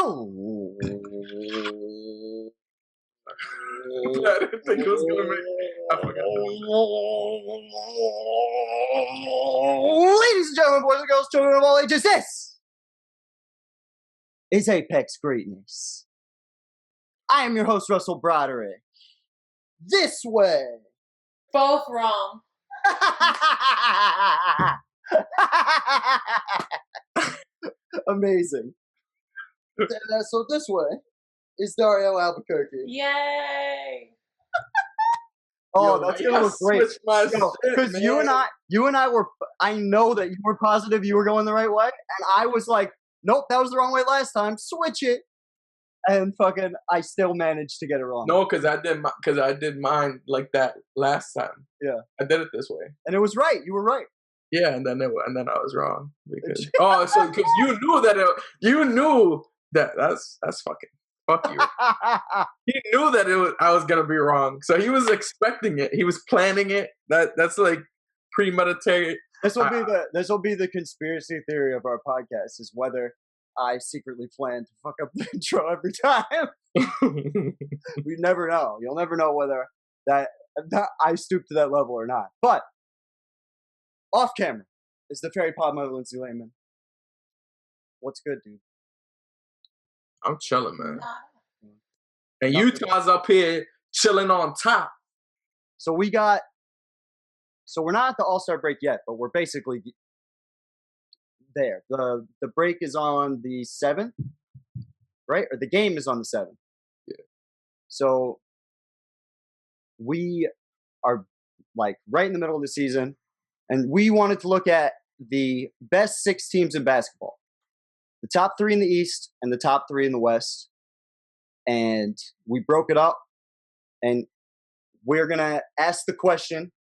Oh. I didn't think it was gonna make. I forgot. Ladies and gentlemen, boys and girls, children of all ages, this is Apex Greatness. I am your host, Russell Broderick. This way. Both wrong. Amazing. So this way is Dario Albuquerque. Yay! Oh, that's gonna look great. Because you and I were. I know that you were positive you were going the right way, and I was like, nope, that was the wrong way last time. Switch it, and fucking, I still managed to get it wrong. No, because I did mine like that last time. Yeah, I did it this way, and it was right. You were right. Yeah, and then I was wrong because because you knew that that's fucking. Fuck you. He knew that I was gonna be wrong, so he was expecting it. He was planning it. That's like premeditated. This will be the conspiracy theory of our podcast: is whether I secretly plan to fuck up the intro every time. We never know. You'll never know whether that I stoop to that level or not. But off camera is the fairy pod mother, Lindsay Lehman. What's good, dude? I'm chilling, man. And Utah's up here chilling on top. So we're not at the All-Star break yet, but we're basically there. The break is on the 7th, right? Or the game is on the 7th. Yeah. So we are like right in the middle of the season, and we wanted to look at the best 6 teams in basketball. The top 3 in the East and the top 3 in the West. And we broke it up. And we're going to ask the question,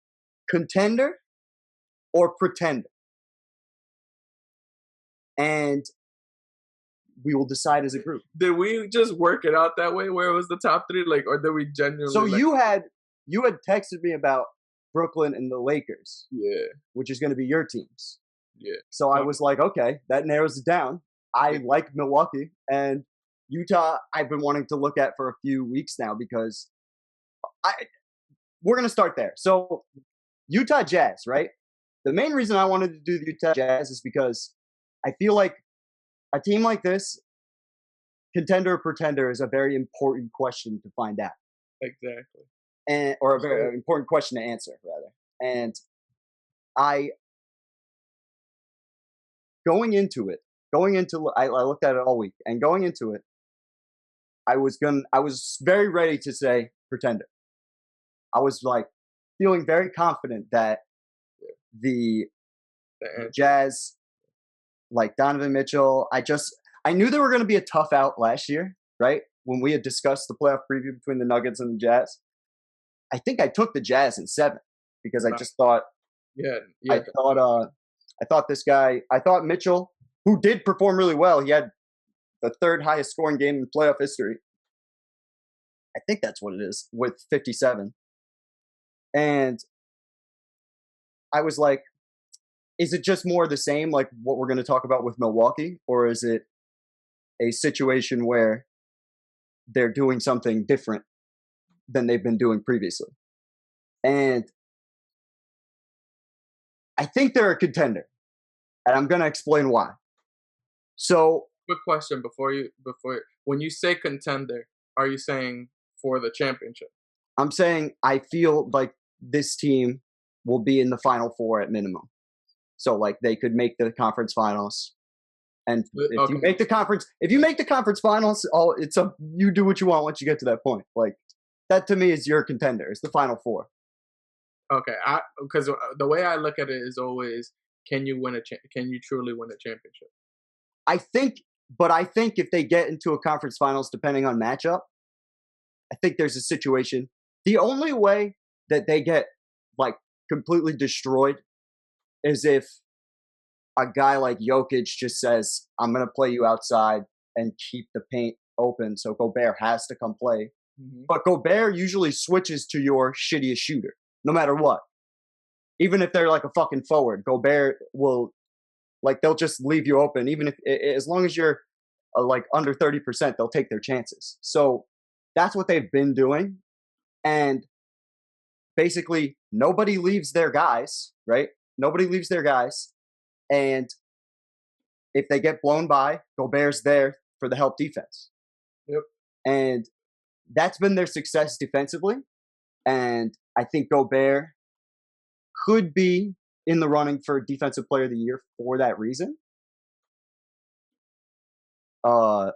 contender or pretender? And we will decide as a group. Did we just work it out that way where it was the top 3? Or did we genuinely... So you had texted me about Brooklyn and the Lakers. Yeah. Which is going to be your teams. Yeah. So I was like, okay, that narrows it down. I like Milwaukee, and Utah I've been wanting to look at for a few weeks now because we're going to start there. So Utah Jazz, right? The main reason I wanted to do the Utah Jazz is because I feel like a team like this, contender or pretender, is a very important question to find out. Exactly. Or a very important question to answer, rather. And I looked at it all week, and going into it, I was very ready to say pretender. I was like feeling very confident that the Jazz, like Donovan Mitchell, I knew they were going to be a tough out last year, right? When we had discussed the playoff preview between the Nuggets and the Jazz. I think I took the Jazz in 7 because I just thought, I thought Mitchell, who did perform really well. He had the 3rd highest scoring game in playoff history. I think that's what it is, with 57. And I was like, is it just more of the same, like what we're going to talk about with Milwaukee? Or is it a situation where they're doing something different than they've been doing previously? And I think they're a contender. And I'm going to explain why. So, quick question before when you say contender, are you saying for the championship? I'm saying I feel like this team will be in the Final 4 at minimum. So like they could make the conference finals. And if you make the conference finals, you do what you want once you get to that point. Like that to me is your contender. It's the Final 4. Okay, because the way I look at it is always, can you truly win a championship? I think if they get into a conference finals, depending on matchup, I think there's a situation. The only way that they get like completely destroyed is if a guy like Jokic just says, I'm going to play you outside and keep the paint open. So Gobert has to come play. Mm-hmm. But Gobert usually switches to your shittiest shooter, no matter what. Even if they're like a fucking forward, Gobert will, like, they'll just leave you open. Even if, as long as you're like under 30%, they'll take their chances. So that's what they've been doing. And basically, nobody leaves their guys, right? Nobody leaves their guys. And if they get blown by, Gobert's there for the help defense. Yep. And that's been their success defensively. And I think Gobert could be in the running for Defensive Player of the Year for that reason. But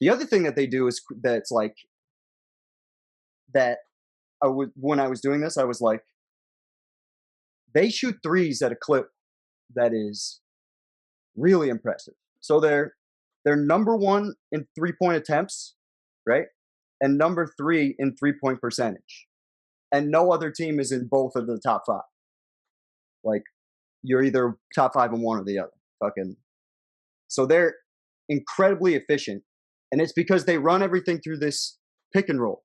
the other thing that they do is that's like that. When I was doing this, I was like, they shoot threes at a clip that is really impressive. So they're number one in 3-point attempts, right? And number 3 in 3-point percentage. And no other team is in both of the top 5. Like, you're either top 5 in one or the other. Fucking. So they're incredibly efficient. And it's because they run everything through this pick and roll.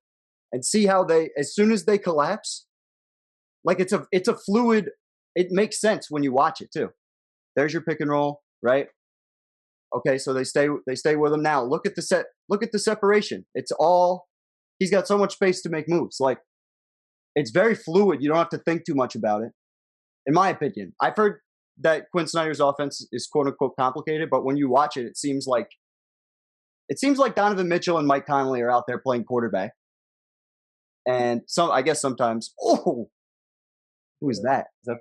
And see how they, as soon as they collapse, like it's a fluid, it makes sense when you watch it too. There's your pick and roll, right? Okay, so they stay with him now. Look at the separation. It's all, he's got so much space to make moves. Like, it's very fluid. You don't have to think too much about it. In my opinion, I've heard that Quinn Snyder's offense is quote unquote complicated, but when you watch it, it seems like Donovan Mitchell and Mike Conley are out there playing quarterback. And I guess sometimes, who is that? Is that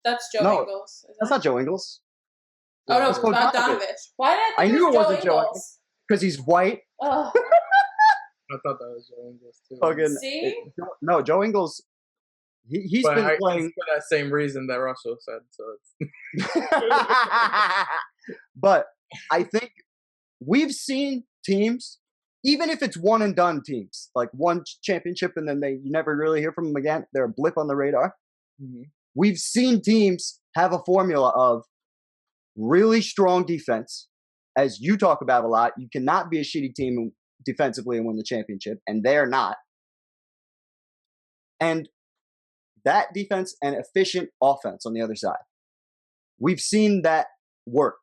That's Joe Ingles. That's not Joe Ingles. Oh no, That's it's Bogdanovich. Why did I think knew it wasn't Joe Ingles? Because he's white. Oh. I thought that was Joe Ingles too. See? No, Joe Ingles. He's been playing for that same reason that Russell said. So it's But I think we've seen teams, even if it's one and done teams, like one championship and then you never really hear from them again. They're a blip on the radar. Mm-hmm. We've seen teams have a formula of really strong defense. As you talk about a lot, you cannot be a shitty team defensively and win the championship, and they're not. And that defense and efficient offense on the other side. We've seen that work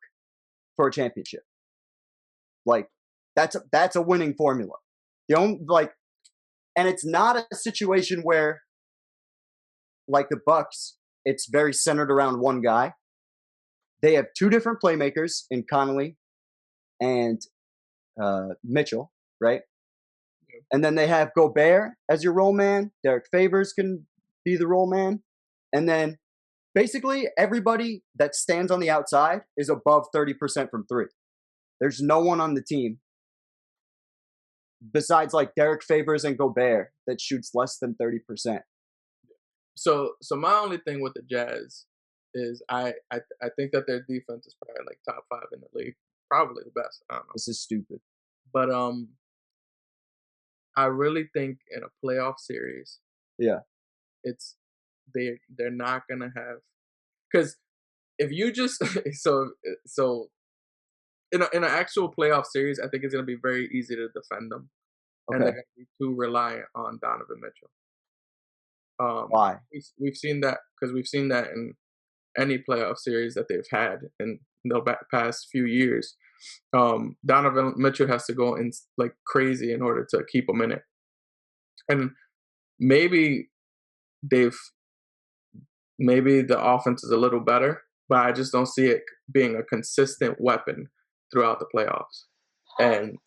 for a championship. Like, that's a winning formula. And it's not a situation where, like the Bucks, it's very centered around one guy. They have 2 different playmakers in Conley and Mitchell, right? Yeah. And then they have Gobert as your roll man. Derek Favors can be the roll man. And then basically everybody that stands on the outside is above 30% from 3. There's no one on the team besides like Derek Favors and Gobert that shoots less than 30%. So my only thing with the Jazz is I think that their defense is probably like top 5 in the league, probably the best. I don't know. This is stupid. But I really think in a playoff series, yeah, they're not gonna have, because if you just so in an actual playoff series, I think it's gonna be very easy to defend them, and they're gonna be too reliant on Donovan Mitchell. Why? We've seen that because we've seen that in any playoff series that they've had in the past few years. Donovan Mitchell has to go in like crazy in order to keep them in it, and maybe the offense is a little better, but I just don't see it being a consistent weapon throughout the playoffs. And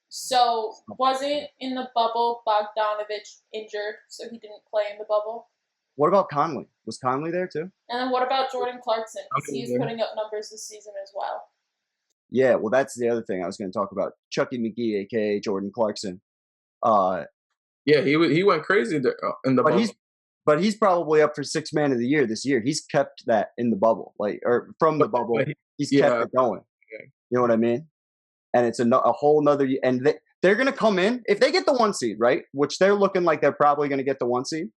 so wasn't in the bubble Bogdanovich injured, so he didn't play in the bubble? What about Conley? Was Conley there too? And then what about Jordan Clarkson? Because he's putting up numbers this season as well. Yeah, well, that's the other thing I was going to talk about. Chucky McGee, a.k.a. Jordan Clarkson. Yeah, he went crazy in the bubble. But he's probably up for 6th man of the year this year. He's kept that in the bubble, from the bubble. He's kept it going. Okay. You know what I mean? And it's a whole nother. And they're going to come in if they get the 1 seed, right? Which they're looking like they're probably going to get the 1 seed.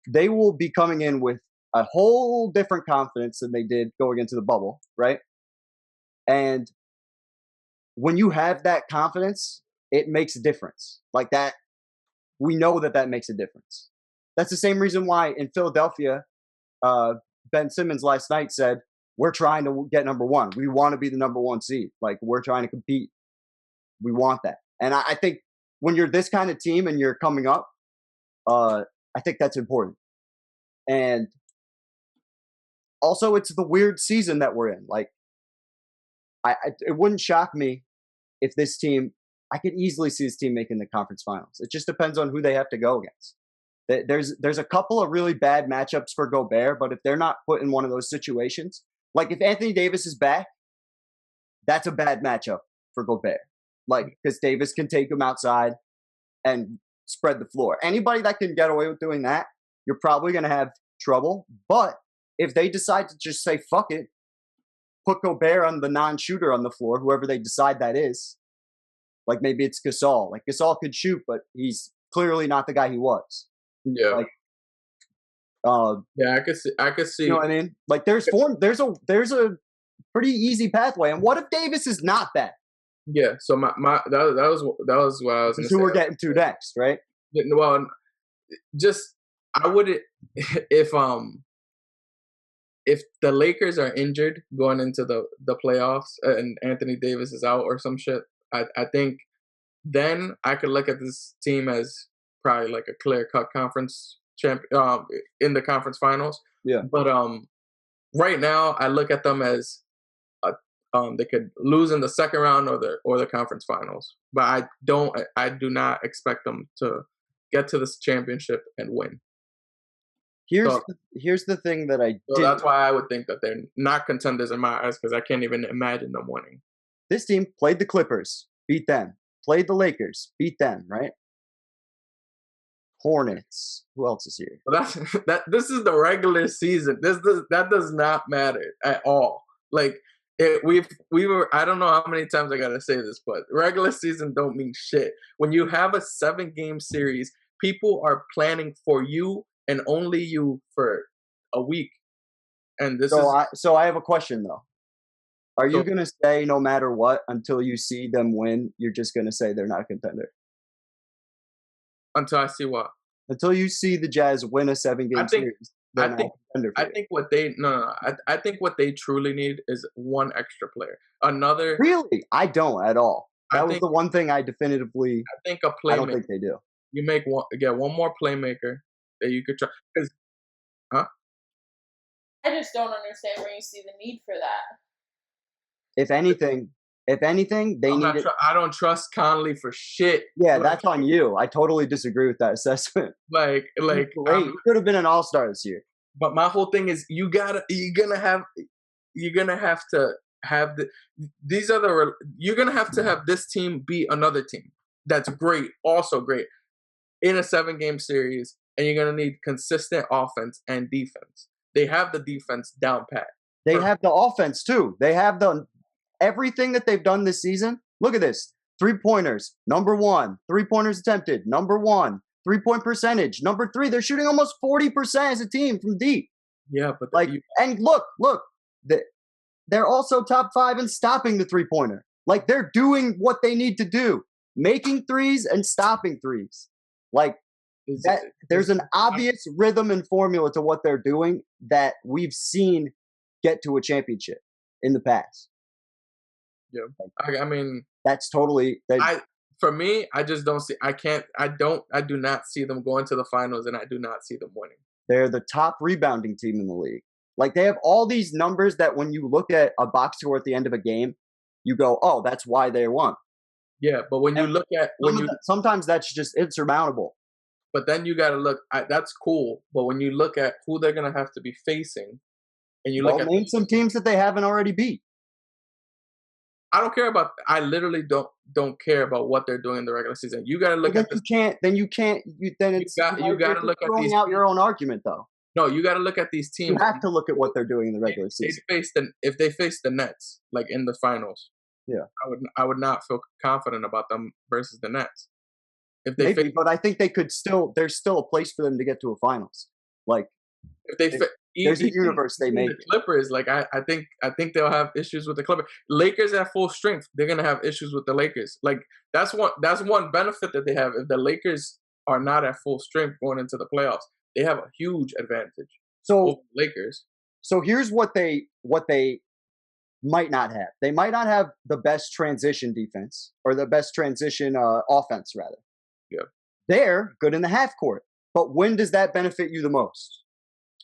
They will be coming in with a whole different confidence than they did going into the bubble, right? And when you have that confidence, it makes a difference. Like that, we know that makes a difference. That's the same reason why in Philadelphia, Ben Simmons last night said, we're trying to get number one. We want to be the number one seed. Like, we're trying to compete. We want that. And I think when you're this kind of team and you're coming up, I think that's important. And also, it's the weird season that we're in. Like, it wouldn't shock me if this team, I could easily see this team making the conference finals. It just depends on who they have to go against. There's a couple of really bad matchups for Gobert, but if they're not put in one of those situations, like if Anthony Davis is back, that's a bad matchup for Gobert. Like, because Davis can take him outside and spread the floor. Anybody that can get away with doing that, you're probably going to have trouble. But if they decide to just say, fuck it, put Gobert on the non-shooter on the floor, whoever they decide that is, like maybe it's Gasol. Like Gasol could shoot, but he's clearly not the guy he was. Yeah. Like, yeah, I could see. You know what I mean? Like there's a pretty easy pathway. And what if Davis is not that? Yeah. So that was what I was going to say. Who we're getting to next, right? Well, just I wouldn't if the Lakers are injured going into the playoffs and Anthony Davis is out or some shit, I think then I could look at this team as probably like a clear-cut conference champion in the conference finals. Yeah. But right now I look at them as they could lose in the second round or the conference finals. But I do not expect them to get to this championship and win. Here's the thing that so that's why I would think that they're not contenders in my eyes, because I can't even imagine them winning. This team played the Clippers, beat them. Played the Lakers, beat them, right? Hornets. Who else is here? Well, this is the regular season. That does not matter at all. Like we were. I don't know how many times I gotta say this, but regular season don't mean shit. When you have a 7-game series, people are planning for you and only you for a week. And so I have a question though. Are you going to say no matter what until you see them win, you're just going to say they're not a contender? Until I see what? Until you see the Jazz win a 7-game series. I think what they truly need is one extra player. Another. Really? I don't at all. That was the one thing I definitively. I think a playmaker. I don't think they do. You get one more playmaker that you could try. Huh? I just don't understand where you see the need for that. If anything, they need it. I don't trust Conley for shit. Yeah, that's on you. I totally disagree with that assessment. Like, great. You could have been an all-star this year. But my whole thing is, you're gonna have to have you're gonna have to have this team beat another team that's great, also great, in a 7-game series, and you're gonna need consistent offense and defense. They have the defense down pat. They have the offense too. They have everything that they've done this season. Look at this. 3-pointers, number 1. 3-pointers attempted, number 1. 3-point percentage, number 3. They're shooting almost 40% as a team from deep. Yeah, but and look, they're also top 5 in stopping the 3-pointer. Like, they're doing what they need to do, making threes and stopping threes. Like, there's an obvious rhythm and formula to what they're doing that we've seen get to a championship in the past. Yeah, I mean, that's totally. For me, I just don't see. I do not see them going to the finals, and I do not see them winning. They're the top rebounding team in the league. Like, they have all these numbers that when you look at a box score at the end of a game, you go, "Oh, that's why they won." Yeah, but when you look at sometimes that's just insurmountable. But then you got to look. That's cool, but when you look at who they're gonna have to be facing, and you look at name some teams that they haven't already beat. I don't care about. I literally don't care about what they're doing in the regular season. You got to look at. You can't. You got to look at these. Out your own argument, though. No, you got to look at these teams. You have to look at what they're doing in the regular season. If they face the Nets, like in the finals, yeah, I would not feel confident about them versus the Nets. If they but I think they could still. There's still a place for them to get to a finals. Like, if they there's a universe they make. The Clippers, like I think they'll have issues with the Clippers. Lakers at full strength, they're gonna have issues with the Lakers. Like, that's one benefit that they have. If the Lakers are not at full strength going into the playoffs, they have a huge advantage. So Lakers. So here's what they might not have. They might not have the best transition defense or the best transition offense, rather. Yeah. They're good in the half court, but when does that benefit you the most?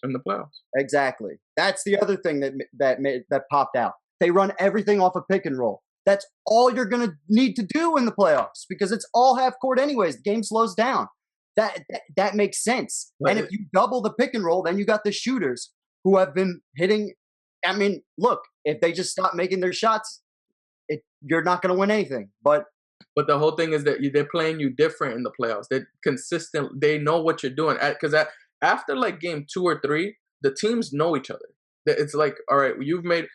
In the playoffs. Exactly. That's the other thing that popped out. They run everything off a pick and roll. That's all you're going to need to do in the playoffs because it's all half court anyways. The game slows down. That makes sense. Right. And if you double the pick and roll, then you got the shooters who have been hitting. I mean, look, if they just stop making their shots, you're not going to win anything. But the whole thing is that they're playing you different in the playoffs. They're consistent. They know what you're doing. Because after like game 2 or 3, the teams know each other. It's like, all right, you've made.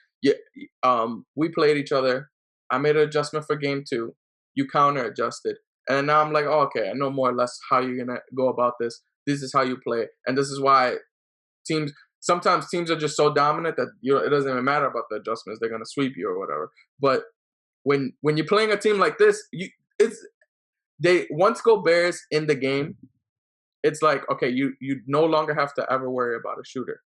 We played each other. I made an adjustment for game 2. You counter adjusted. And now I'm like, oh, okay, I know more or less how you're going to go about this. This is how you play. And this is why sometimes teams are just so dominant that it doesn't even matter about the adjustments. They're going to sweep you or whatever. But when you're playing a team like this, once Gobert's in the game, it's like, okay, you no longer have to ever worry about a shooter.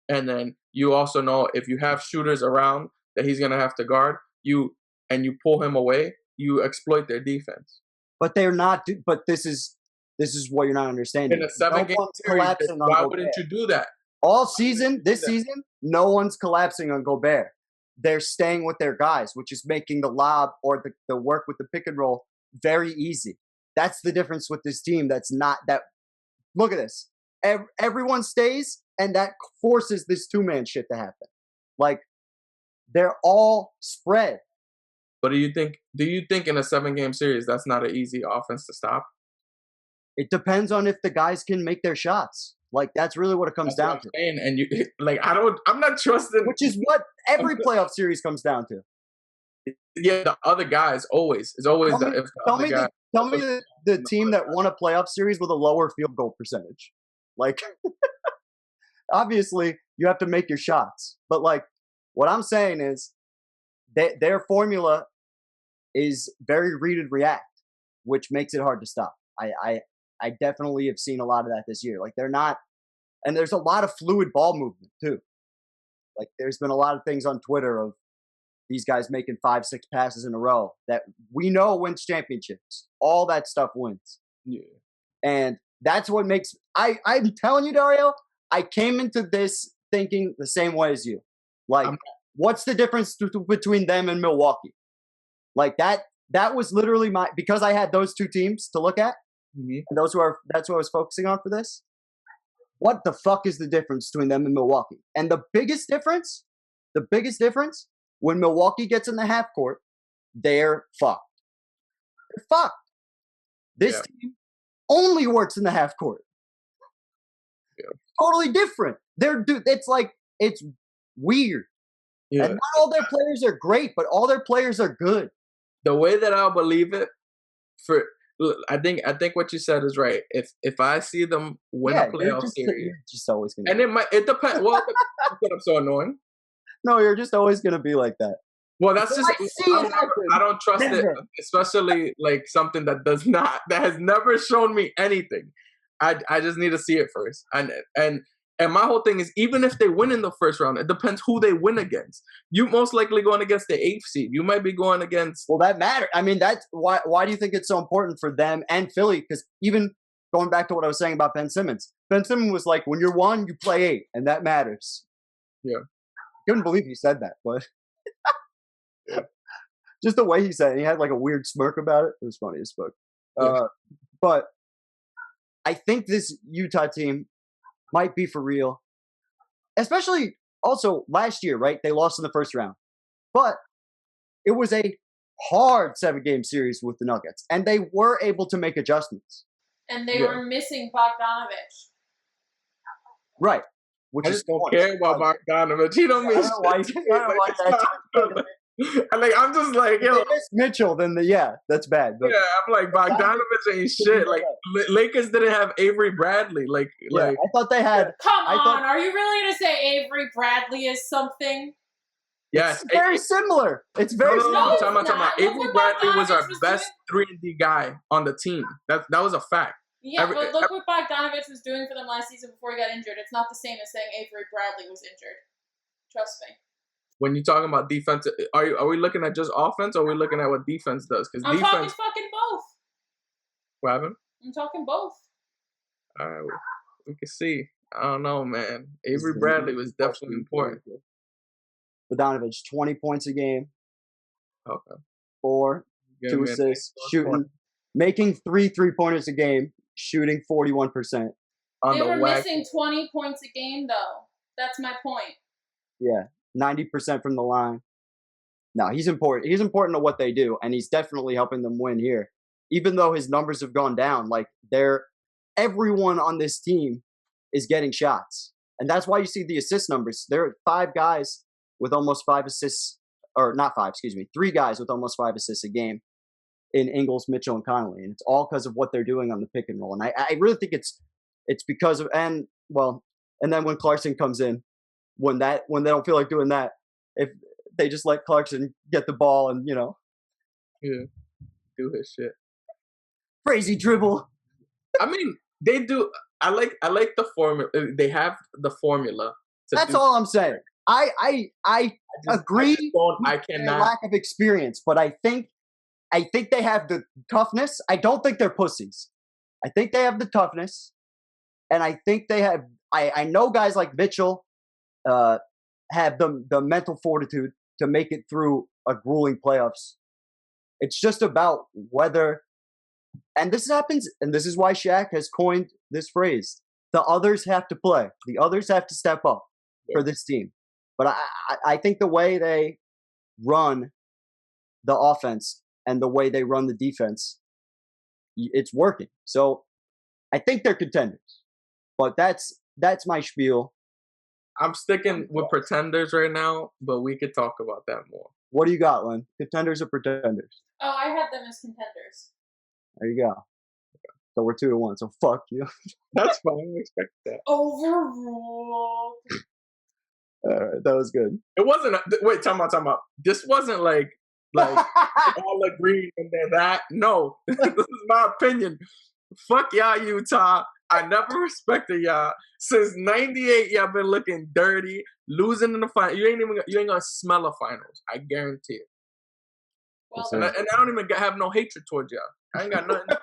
And then you also know if you have shooters around that he's going to have to guard, you pull him away, you exploit their defense. But they're not. But this is what you're not understanding. In a 7-game series, why wouldn't you do that? All season, this season, no one's collapsing on Gobert. They're staying with their guys, which is making the lob or the work with the pick and roll very easy. That's the difference with this team. That's not that. Look at this. Everyone stays, and that forces this 2-man shit to happen. Like, they're all spread. But do you think in a 7-game series that's not an easy offense to stop? It depends on if the guys can make their shots. Like, that's really what it comes down to. And you like, I'm not trusting. Which is what every playoff series comes down to. Yeah, the other guys always. It's always tell me the team that won a playoff series with a lower field goal percentage. Like, obviously, you have to make your shots. But, like, what I'm saying is their formula is very read and react, which makes it hard to stop. I definitely have seen a lot of that this year. Like, they're not – and there's a lot of fluid ball movement, too. Like, there's been a lot of things on Twitter of these guys making 5-6 passes in a row that we know wins championships. All that stuff wins. Yeah. And that's what makes – I'm telling you, Dario, I came into this thinking the same way as you. Like, what's the difference between them and Milwaukee? Like, that was literally because I had those two teams to look at. Mm-hmm. And that's what I was focusing on for this. What the fuck is the difference between them and Milwaukee? And the biggest difference, when Milwaukee gets in the half court, they're fucked. They're fucked. This team only works in the half court. Yeah. Totally different. It's weird. Yeah. And not all their players are great, but all their players are good. The way that I'll believe it, I think what you said is right. If I see them win a playoff series, you're just always gonna. And it depends. Well, I'm so annoying. No, you're just always gonna be like that. Well, that's just I don't trust it, especially like something that has never shown me anything. I just need to see it first. And my whole thing is, even if they win in the first round, it depends who they win against. You most likely going against the 8th seed. You might be going against. Well, that matters. I mean, that's why do you think it's so important for them and Philly? Because even going back to what I was saying about Ben Simmons was like, when you're 1, you play 8, and that matters. Yeah. I couldn't believe he said that, but just the way he said it, he had like a weird smirk about it. It was funny as fuck. Yeah. But I think this Utah team might be for real. Especially also last year, right? They lost in the first round. But it was a hard 7-game series with the Nuggets. And they were able to make adjustments. And they were missing Bogdanovich. Right. I just don't care about Bogdanovich. He don't mean shit. I'm just like, yo. If they miss Mitchell, then that's bad. But I'm like, Bogdanovich ain't shit. Like, Lakers didn't have Avery Bradley. Like, I thought they had. Come on, are you really going to say Avery Bradley is something? Yes. It's very similar. It's very similar. No, talking about Avery Bradley was our best 3-and-D guy on the team. That was a fact. Yeah, but look what Bogdanovich was doing for them last season before he got injured. It's not the same as saying Avery Bradley was injured. Trust me. When you're talking about defense, are we looking at just offense, or are we looking at what defense does? Because I'm talking defense, fucking both. what happened? I'm talking both. All right, we can see. I don't know, man. Avery Bradley was definitely important. Bogdanovich, 20 points a game, Okay. 4, Give 2 me a assists, nice shooting, making 3 3-pointers a game, shooting 41%. on They the were whack. missing 20 points a game, though. That's my point. Yeah, 90% from the line. No, he's important. He's important to what they do, and he's definitely helping them win here. Even though his numbers have gone down, like everyone on this team is getting shots, and that's why you see the assist numbers. There are 5 guys with almost 5 assists, or not 5, excuse me, 3 guys with almost 5 assists a game in Ingles, Mitchell, and Connolly, and it's all because of what they're doing on the pick and roll. And I really think it's because of and then when Clarkson comes in, when they don't feel like doing that, if they just let Clarkson get the ball and Yeah, do his shit. crazy dribble. I mean, they do. I like the formula. They have the formula. That's all I'm saying. I agree. I with their cannot. lack of experience, but I think they have the toughness. I don't think they're pussies. I think they have the toughness, and I think they have. I know guys like Mitchell have the mental fortitude to make it through a grueling playoffs. It's just about whether, and this happens, and this is why Shaq has coined this phrase: the others have to play. The others have to step up for this team. But I think the way they run the offense and the way they run the defense, it's working. So I think they're contenders. But that's my spiel. I'm sticking with pretenders right now, but we could talk about that more. What do you got, Lynn? Contenders or pretenders? Oh, I had them as contenders. There you go. So we're 2-1. So fuck you. That's fine. I expect that. Overruled. All right, that was good. It wasn't. Wait, time out. This wasn't like all agreed and then that. No, this is my opinion. Fuck y'all, Utah. I never respected y'all. Since '98, y'all been looking dirty, losing in the final. You ain't gonna smell a finals. I guarantee it. Well, And I don't even have no hatred towards y'all. I ain't got nothing.